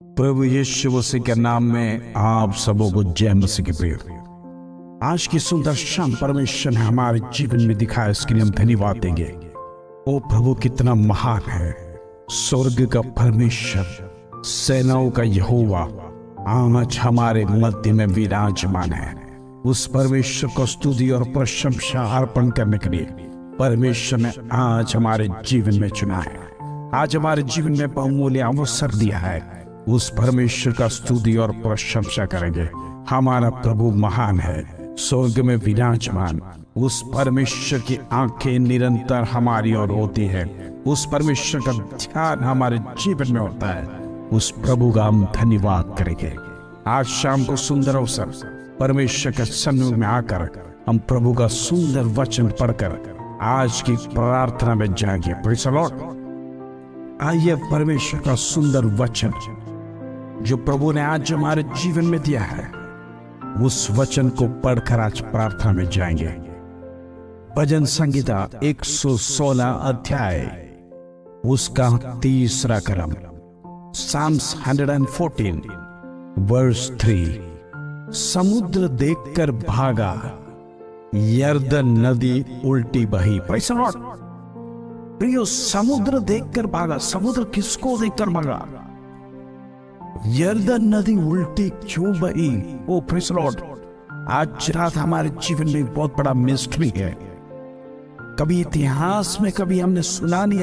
प्रभु यीशु मसीह के नाम में आप सबों को जय मसीह की प्रिय। आज की सुंदर शाम परमेश्वर ने हमारे जीवन में दिखाया, इसके लिए हम धन्यवाद देंगे। ओ प्रभु कितना महान है, स्वर्ग का परमेश्वर, सेनाओं का यहोवा आज हमारे मध्य में विराजमान है। उस परमेश्वर को स्तुति और प्रशंसा अर्पण करने के लिए परमेश्वर ने आज हमारे जीवन में चुना है, आज हमारे जीवन में बहुमूल्य अवसर दिया है। उस परमेश्वर का स्तुति और प्रशंसा करेंगे। हमारा प्रभु महान है, स्वर्ग में विराजमान। उस परमेश्वर की आंखें निरंतर हमारी ओर होती है, उस परमेश्वर का ध्यान हमारे जीवन में होता है। उस प्रभु का हम धन्यवाद करेंगे। आज शाम को सुंदर अवसर परमेश्वर के सन्मुख में आकर हम प्रभु का सुंदर वचन पढ़कर आज की प्रार्थना में जाएंगे। Praise the Lord. आइए परमेश्वर का सुंदर वचन जो प्रभु ने आज हमारे जीवन में दिया है, उस वचन को पढ़कर आज प्रार्थना में जाएंगे। भजन संगीता 116 अध्याय उसका 3 कलम, Psalms 114 वर्स 3। समुद्र देखकर भागा, यरदन नदी उल्टी बही। Praise the Lord. प्रियो, समुद्र देखकर भागा। समुद्र किसको देखकर भागा? यरदन नदी उल्टी क्यों बही? ओ प्रेज़ द लॉर्ड। आज रात हमारे जीवन में बहुत बड़ा मिस्ट्री है। कभी इतिहास में कभी हमने सुना नहीं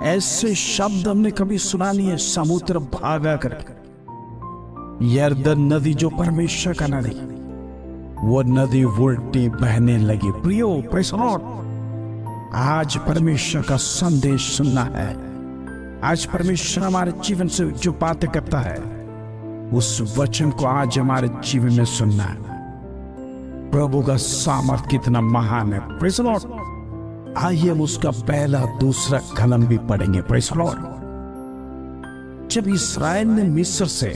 ऐसे शब्द हमने कभी सुना नहीं है। समुद्र भागा करके यरदन नदी जो परमेश्वर का नदी, वो नदी उल्टी बहने लगी। प्रियो, प्रेज़ द लॉर्ड। आज परमेश्वर का संदेश सुनना है। आज परमेश्वर हमारे जीवन से जो बातें करता है, उस वचन को आज हमारे जीवन में सुनना है। प्रभु का सामर्थ कितना महान है। Praise the Lord. आइए हम उसका पहला दूसरा कलम भी पढ़ेंगे। Praise the Lord. जब इस्राएल ने मिस्र से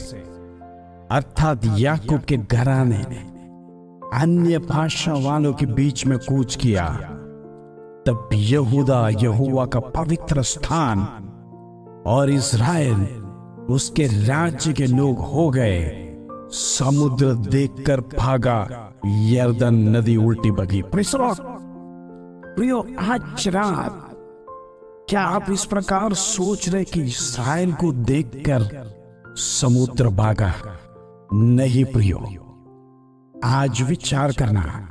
अर्थात याकूब के घराने ने अन्य भाषा वालों के बीच में कूच किया, तब यहूदा यहोवा का पवित्र स्थान और इस्राएल उसके राज्य के लोग हो गए। समुद्र देखकर भागा, यरदन नदी उल्टी बगी। Praise the Lord. प्रियो, आज रात क्या आप इस प्रकार सोच रहे कि इस्राएल को देखकर समुद्र भागा? नहीं प्रियो, आज विचार करना,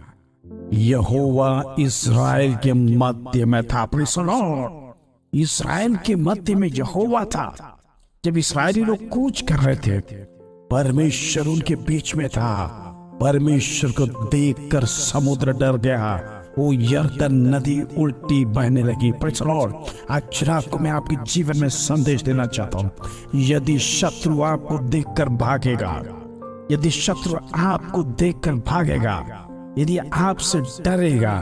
यहोवा इस्राएल के मध्य में था। Praise the Lord. इस्राएल के मध्य में यहोवा था। जब इस्राएली लोग कूच कर रहे थे, परमेश्वर उनके बीच में था। परमेश्वर को देखकर समुद्र डर गया, वो यरदन नदी उल्टी बहने लगी। Praise the Lord. आज रात को मैं आपके जीवन में संदेश देना चाहता हूं। यदि शत्रु आपको देखकर भागेगा, यदि शत्रु आपको देखकर भागेगा, यदि आपसे डरेगा,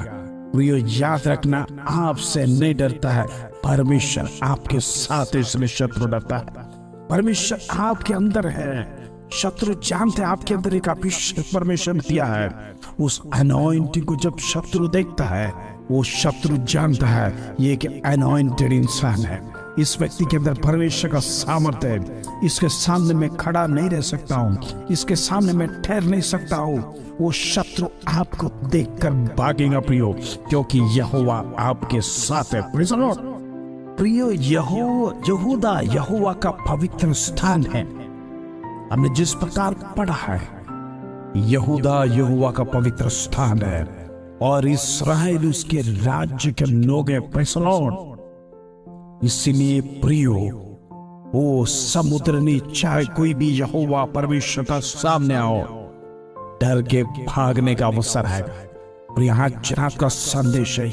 प्रियो याद रखना, आपसे नहीं डरता है परमेश्वर, आपके साथ, इसलिए शत्रु डरता है। परमेश्वर आपके अंदर है। शत्रु जानते हैं आपके अंदर एक अभिषेक परमेश्वर ने दिया है। उस अनॉइंटिंग को जब शत्रु देखता है, वो शत्रु जानता है ये एक अनॉइंटेड इंसान है, इस व्यक्ति के अंदर परमेश्वर का सामर्थ्य है। इसके सामने मैं खड़ा नहीं रह सकता हूँ, इसके सामने मैं ठहर नहीं सकता हूँ। वो शत्रु आपको देखकर भागेगा प्रियो, क्योंकि यहोवा आपके साथ है। Praise the Lord. प्रियो, यहूदा यहोवा का पवित्र स्थान है। हमने जिस प्रकार पढ़ा है, यहूदा यहोवा का पवित्र स्थान है और इस्राएल उसके राज्य के लोग हैं। Praise the Lord. इसीलिए प्रियो, वो समुद्र ने चाहे कोई भी यहोवा परमेश्वर का सामने आओ, डर के भागने का अवसर है। और यहाँ रात का संदेश है,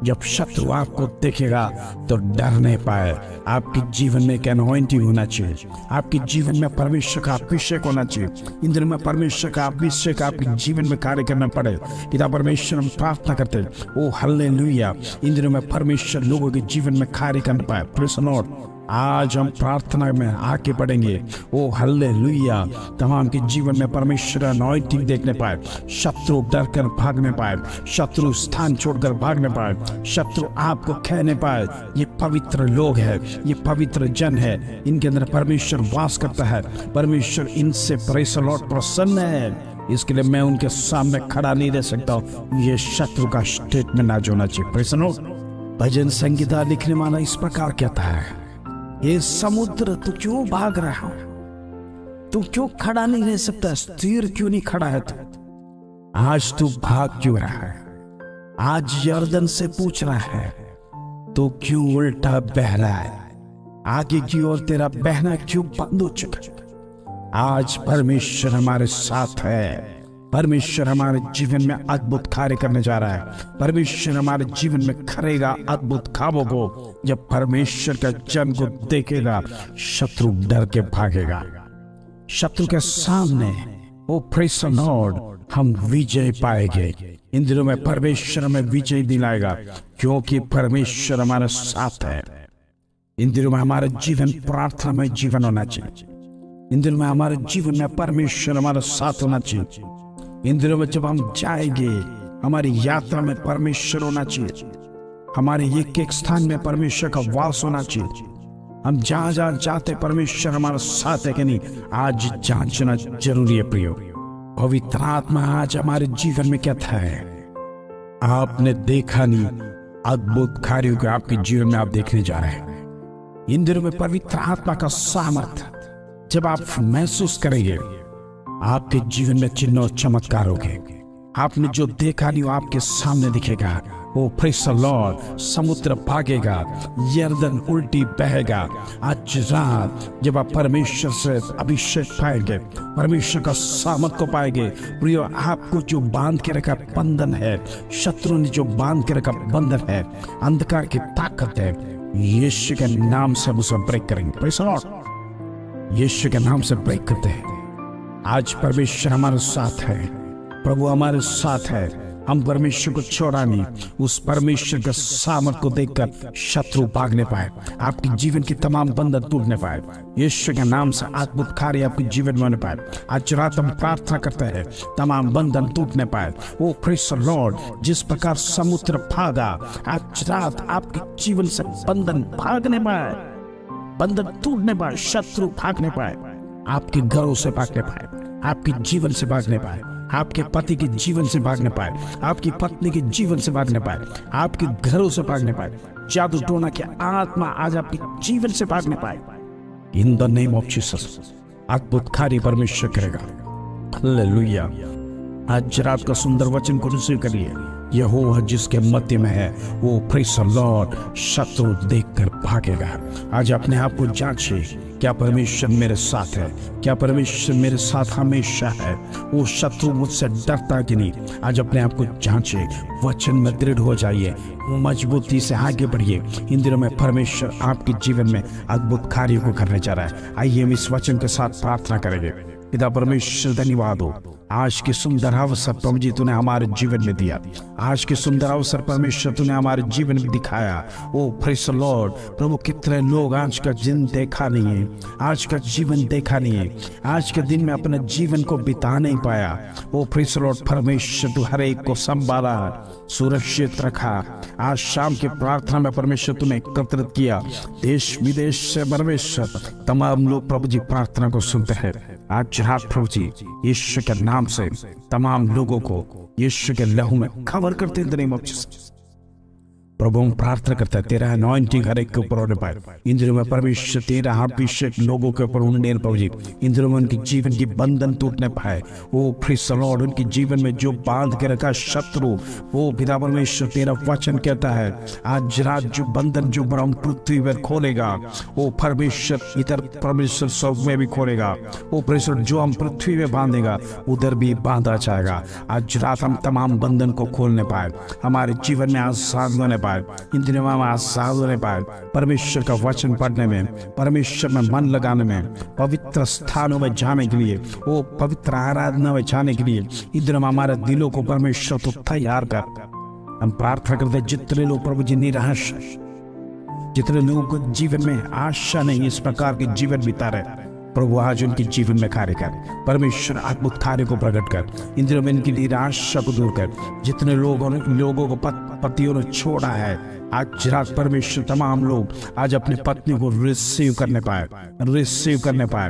जब शत्रु आपको देखेगा तो डर नहीं पाए। आपके जीवन में एक अनॉइंटिंग होना चाहिए, आपके जीवन में परमेश्वर का अभिषेक होना चाहिए। इन दिनों में परमेश्वर का अभिषेक आपके जीवन में कार्य करना पड़े। पिता परमेश्वर, हम प्रार्थना करते हैं, ओ हालेलुया, इन दिनों में परमेश्वर लोगों के जीवन में कार्य करना पाए। Praise the Lord. आज हम प्रार्थना में आगे बढ़ेंगे। ओ हालेलुया। तमाम के जीवन में परमेश्वर अनॉइंटिंग देखने पाए, शत्रु डर कर भागने पाए, शत्रु स्थान छोड़कर भागने पाए, शत्रु आपको कहने पाए ये पवित्र लोग हैं, ये पवित्र जन है, इनके अंदर परमेश्वर वास करता है, परमेश्वर इनसे प्रेस लॉर्ड प्रसन्न है, इसके लिए मैं उनके सामने खड़ा नहीं रह सकता। ये शत्रु का स्टेटमेंट आज होना चाहिए। Press Lord. भजन संगीता लिखने वाला इस प्रकार कहता है, ये समुद्र तू क्यों भाग रहा है, तू क्यों खड़ा नहीं रह सकता, स्थिर क्यों नहीं खड़ा है तू, आज तू भाग क्यों रहा है, आज यर्दन से पूछ रहा है तो क्यों उल्टा बह रहा है, आगे की ओर तेरा बहना क्यों बंद हो चुका। आज परमेश्वर हमारे साथ है, परमेश्वर हमारे जीवन में अद्भुत कार्य करने जा रहा है, परमेश्वर हमारे जीवन में करेगा अद्भुत कामों को। जब परमेश्वर का जन को देखेगा शत्रु डर के भागेगा, शत्रु के सामने ओ प्रेज़ द लॉर्ड हम विजय पाएंगे। इन दिनों में परमेश्वर हमें विजय दिलाएगा क्योंकि परमेश्वर हमारे साथ है। इन दिनों में हमारा जीवन प्रार्थना में जीवन होना चाहिए। इन दिनों में हमारे जीवन में परमेश्वर हमारे साथ होना चाहिए। इन दिनों में जब हम जाएंगे हमारी यात्रा में परमेश्वर होना चाहिए, हमारे एक एक स्थान में परमेश्वर का वास होना चाहिए। हम जहां जहां जाते परमेश्वर हमारे साथ है कि नहीं, आज जांचना जरूरी है प्रियो। पवित्र आत्मा आज हमारे जीवन में क्या था है, आपने देखा नहीं अद्भुत कार्यों को आपके जीवन में आप देखने जा रहे हैं। इन दिनों में पवित्र आत्मा का सामर्थ्य जब आप महसूस करेंगे आपके जीवन में चिन्ह और चमत्कार होंगे। आपने जो देखा नहीं वो आपके सामने दिखेगा। ओ प्रेज़ द लॉर्ड। समुद्र भागेगा, यर्दन उल्टी बहेगा। आज रात जब आप परमेश्वर से अभिषेक पाएंगे, परमेश्वर का सामर्थ को पाएंगे, प्रियो आपको जो बांध के रखा बंधन है, शत्रु ने जो बांध के रखा बंधन है, अंधकार की ताकत है, यीशु के नाम से हम उसे ब्रेक करेंगे। Praise the Lord. यीशु के नाम से ब्रेक करते हैं। आज परमेश्वर हमारे साथ है, प्रभु हमारे साथ है। हम परमेश्वर को छोड़ा नहीं। उस परमेश्वर के सामर्थ को देखकर शत्रु भागने पाए, आपके जीवन की तमाम बंधन टूटने पाए, यीशु के नाम से अद्भुत कार्य आपके जीवन में होने पाए। आज रात हम प्रार्थना करते हैं तमाम बंधन टूटने पाए। ओ प्रेज़ द लॉर्ड। जिस प्रकार समुद्र भागा, आज रात आपके जीवन से बंधन भागने पाए, बंधन टूटने पाए, शत्रु भागने पाए, आपके घरों से भागने पाए, आपके जीवन से भागने पाए, आपके पति के जीवन से भागने पाए, आपकी पत्नी के जीवन से भागने पाए, आपके घरों से भागने पाए, जादू टोना की आत्मा आज आपके जीवन से भागने पाए। In the name of Jesus अद्भुत कार्य परमेश्वर करेगा। हालेलुया। आज रात का सुंदर वचन को रिसीव करिए। यहोवा जिसके मध्य में है वो प्रेज़ द लॉर्ड शत्रु देखकर भागेगा। आज अपने आप को जांचिए, क्या परमेश्वर मेरे साथ है, क्या परमेश्वर मेरे साथ हमेशा है, वो शत्रु मुझसे डरता कि नहीं। आज अपने आप को जांचिए, वचन में दृढ़ हो जाइए, मजबूती से आगे बढ़िए। इन दिनों में परमेश्वर आपके जीवन में अद्भुत कार्यों को करने जा रहा है। आइए हम इस वचन के साथ प्रार्थना करेंगे। पिता परमेश्वर धन्यवाद हो, आज के सुंदर अवसर प्रभु जी तूने हमारे जीवन में दिया। आज के सुंदर अवसर परमेश्वर तूने हमारे जीवन में दिखाया। ओ प्रेज़ द लॉर्ड। प्रभु कितने लोग आज का दिन देखा नहीं है, आज का जीवन देखा नहीं है, आज के दिन में अपने जीवन को बिता नहीं पाया। ओ प्रेज़ द लॉर्ड परमेश्वर तू हर एक को संभाला, सुरक्षित रखा। आज शाम की प्रार्थना में परमेश्वर तूने एकत्रित किया। देश विदेश से परमेश्वर तमाम लोग प्रभु जी प्रार्थना को सुनते हैं। आज रात प्रभु जी यीशु के नाम से तमाम लोगों को यीशु के लहू में कवर करते हैं। प्रभु हम प्रार्थना करता है तेरा अनॉइंटिंग हर एक के ऊपर होने पाए। इन दिनों में परमेश्वर तेरा अभिषेक लोगों के ऊपर होने प्रभु जी। इन दिनों में उनके जीवन की बंधन टूटने पाए। वो प्रेज़ द लॉर्ड उनके जीवन में जो बांध के रखा शत्रु, वो पिता परमेश्वर तेरा वचन कहता है आज रात जो बंधन जो ब्रह्म पृथ्वी पर खोलेगा वो परमेश्वर इधर परमेश्वर स्वर्ग में भी खोलेगा। वो परमेश्वर जो हम पृथ्वी में बांधेगा उधर भी बांधा जाएगा। आज रात हम तमाम बंधन को खोलने पाए, हमारे जीवन में आजाद होने पाए। इन दिनों में हम आजाद होने पाए परमेश्वर का वचन पढ़ने में, परमेश्वर में मन लगाने में, पवित्र स्थानों में जाने के लिए, वो पवित्र आराधना में जाने के लिए इन दिनों में हमारे दिलों को परमेश्वर तो तैयार कर। हम प्रार्थना करते जितने लोग प्रभु जी निराश, जितने लोगों को जीवन में आशा नहीं, इस प्रकार के जीवन बिता रहे, प्रभु आज उनके जीवन में कार्य कर। परमेश्वर अद्भुत कार्य को प्रकट कर। इन दिनों में इनकी निराशा को दूर कर। जितने लोगों को पतियों ने छोड़ा है, आज रात परमेश्वर तमाम लोग आज अपनी पत्नी को रिसीव करने पाए।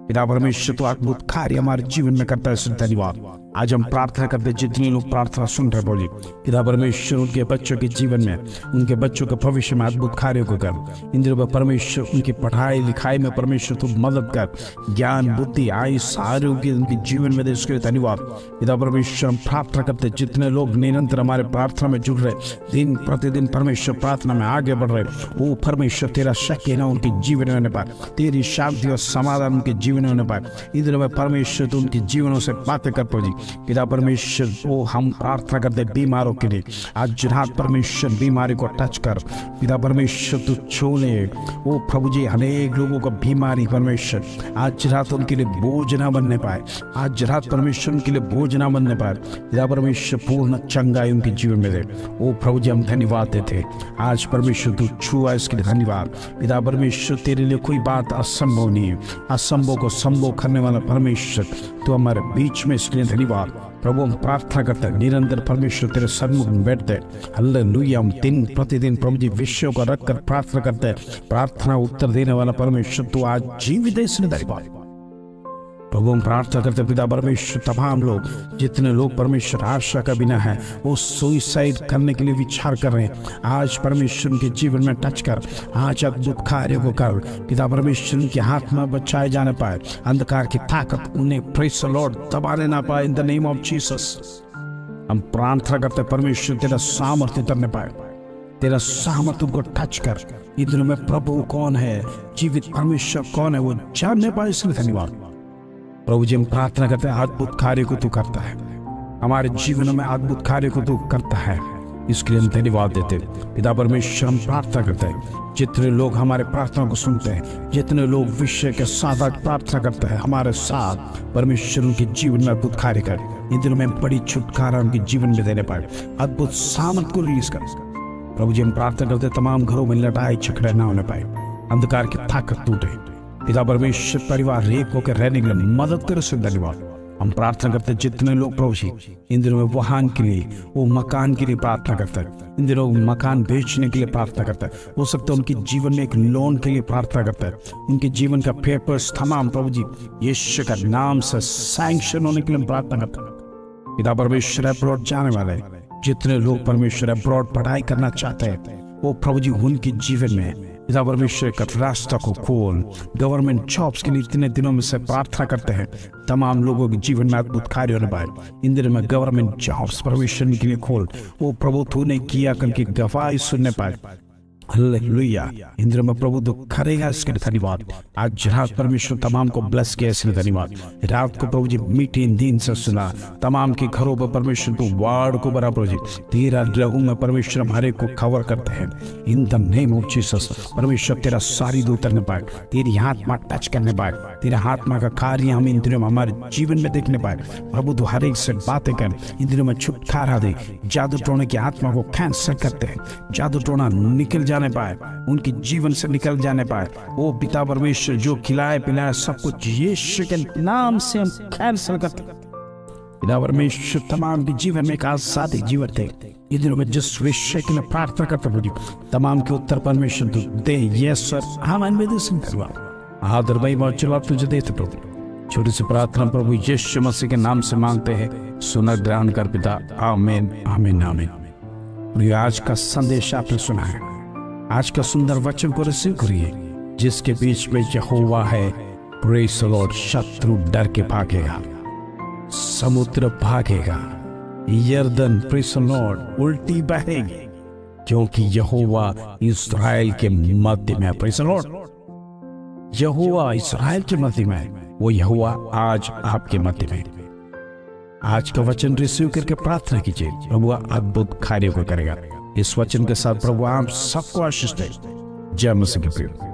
पिता परमेश्वर तो अद्भुत कार्य हमारे जीवन में करता है। धन्यवाद। आज हम प्रार्थना करते हैं, जितने लोग प्रार्थना सुन रहे बोलिए, पिता परमेश्वर उनके बच्चों के जीवन में, उनके बच्चों के भविष्य में अद्भुत कार्यों को कर। इन दिनों में परमेश्वर उनकी पढ़ाई लिखाई में परमेश्वर तो मदद कर। ज्ञान, बुद्धि, आयुष, आरोग्य उनके जीवन में दे, इसके लिए धन्यवाद। पिता परमेश्वर हम प्रार्थना करते, जितने लोग निरंतर हमारे प्रार्थना में जुड़ रहे, दिन प्रतिदिन परमेश्वर प्रार्थना में आगे बढ़ रहे, वो परमेश्वर तेरा शकीना उनके जीवन में होने पाए, तेरी शांति और समाधान उनके जीवन में होने पाए। इन दिनों में परमेश्वर तो उनके जीवनों से बातें कर पहुंची। पिता परमेश्वर वो हम प्रार्थना करते बीमारों के लिए, आज रात परमेश्वर बीमारी को टच कर। पिता परमेश्वर तू छू ले। वो प्रभु जी अनेक लोगों को बीमारी परमेश्वर आज रात उनके लिए बोझ ना बनने पाए। आज रात परमेश्वर उनके लिए बोझ ना बनने पाए। पिता परमेश्वर पूर्ण चंगाई उनके जीवन में दे। वो प्रभु जी हम धन्यवाद देते। आज परमेश्वर तू छुआ, इसके लिए धन्यवाद। पिता परमेश्वर तेरे लिए कोई बात असंभव नहीं है। असंभव को संभव करने वाला परमेश्वर तो हमारे बीच में, इसके लिए धन्यवाद। प्रभु हम प्रार्थना करते हैं, निरंतर परमेश्वर तेरे सन्मुख में बैठते हैं। हालेलुया। हम दिन प्रतिदिन प्रभु जी विषयों को रखकर प्रार्थना करते हैं। प्रार्थना उत्तर देने वाला परमेश्वर तू आज जीवित है, इसलिए धन्यवाद। प्रभु हम प्रार्थना करते पिता परमेश्वर तमाम लोग, जितने लोग परमेश्वर आशा का बिना है, वो सुइसाइड करने के लिए विचार कर रहे हैं, आज परमेश्वर उनके जीवन में टच कर। आज अद्भुत कार्य को कर। पिता परमेश्वर उनके हाथ में बचाए जाने पाए, अंधकार की ताकत उन्हें प्रेज द लॉर्ड दबाने ना पाए। In the name of Jesus हम प्रार्थना करते परमेश्वर तेरा सामर्थ्य उतरने पाए, तेरा सामर्थ्य उनको टच कर। इन दिनों में प्रभु कौन है, जीवित परमेश्वर कौन है, वो जानने पाए, इसलिए धन्यवाद। प्रभु जी हम प्रार्थना करते हैं, अद्भुत कार्य को तू करता है हमारे जीवनों में, अद्भुत कार्य को तू करता है, इसके लिए हम धन्यवाद देते। पिता परमेश्वर हम प्रार्थना करते हैं, जितने लोग हमारे प्रार्थना को सुनते हैं, जितने लोग विषय के साथ आज प्रार्थना करते हैं हमारे साथ, परमेश्वर उनके जीवन में अद्भुत कार्य कर। इन दिनों में बड़ी छुटकारा उनके जीवन में देने पाए, अद्भुत सामर्थ को रिलीज कर। प्रभु जी हम प्रार्थना करते तमाम घरों में लड़ाई झगड़े ना होने पाए, अंधकार की ताकत टूटे। पिता परमेश्वर परिवार एक होकर रहने के लिए मदद करे, से धन्यवाद। हम प्रार्थना करते हैं, जितने लोग प्रभु जी इन दिनों में वाहन के लिए, वो मकान के लिए प्रार्थना करते हैं, इन दिनों मकान बेचने के लिए प्रार्थना करता है, हो सकता है उनके जीवन में एक लोन के लिए प्रार्थना करता है, उनके जीवन का पेपर्स तमाम प्रभु जी यीशु का नाम से सैंक्शन होने के लिए प्रार्थना करता है। पिता परमेश्वर अब्रॉड जाने वाले जितने लोग परमेश्वर अब्रॉड पढ़ाई करना चाहते हैं, वो प्रभु जी उनके जीवन में पिता परमेश्वर का रास्ता को खोल। गवर्नमेंट जॉब्स के लिए इतने दिनों में से प्रार्थना करते हैं, तमाम लोगों के जीवन में अद्भुत कार्य होने पाए। इन दिनों में गवर्नमेंट जॉब्स परमेश्वर के लिए खोल, वो प्रभु तूने किया करके गवाही सुनने पाए। हालेलुया। इन दिनों में प्रभु तो करेगा, इसके लिए धन्यवाद। आज रात परमेश्वर तमाम को ब्लेस किया, इसलिए धन्यवाद। रात को प्रभु जी मीठी नींद से सुना, तमाम के घरों पर परमेश्वर तो वार्ड को बड़ा प्रभु जी तेरा लहू में परमेश्वर हमारे को कवर करते हैं। In the name of Jesus परमेश्वर तेरा सारी दूर उतरने पाए, तेरी आत्मा टच करने पाए, तेरा आत्मा का कार्य हम इन दिनों में हमारे जीवन में देखने पाए। प्रभु तो हर एक से बातें कर, इन दिनों में छुटकारा दे। जादू टोने की आत्मा को कैंसल करते हैं, जादू टोना निकल जाने पाए, उनके जीवन से निकल जाने पाए। वो पिता परमेश्वर जो खिलाए पिलाए सब कुछ यीशु के नाम से हम कैंसल करते हैं। पिता परमेश्वर तमाम के जीवन में एक आजादी जीवन थे। इन दिनों में जिस विषय के लिए प्रार्थना करते हैं तमाम के उत्तर परमेश्वर तू दे। यस सर, आमीन में आदर भाई बहुत जवाब तुझे देते प्रभु। छोटी सी प्रार्थना प्रभु यीशु मसीह के नाम से मांगते हैं, सुना ग्रहण कर पिता। आमीन आमीन आमीन। आज का संदेश आपने सुना है, आज का सुंदर वचन को रिसीव करिए। जिसके बीच में यहोवा है, प्रेज द लॉर्ड। शत्रु डर के भागेगा, समुद्र भागेगा, यरदन प्रेज द लॉर्ड उल्टी बहेगी, क्योंकि यहोवा इस्राएल के मध्य में। Praise the lord. यहोवा इस्राएल के मध्य में, वो यहोवा आज आपके मध्य में। आज का वचन रिसीव करके प्रार्थना कीजिए, प्रभु अद्भुत कार्य को करेगा। इस वचन के साथ प्रभु आप सबको आशीष दे। जय मसीह के प्रिय।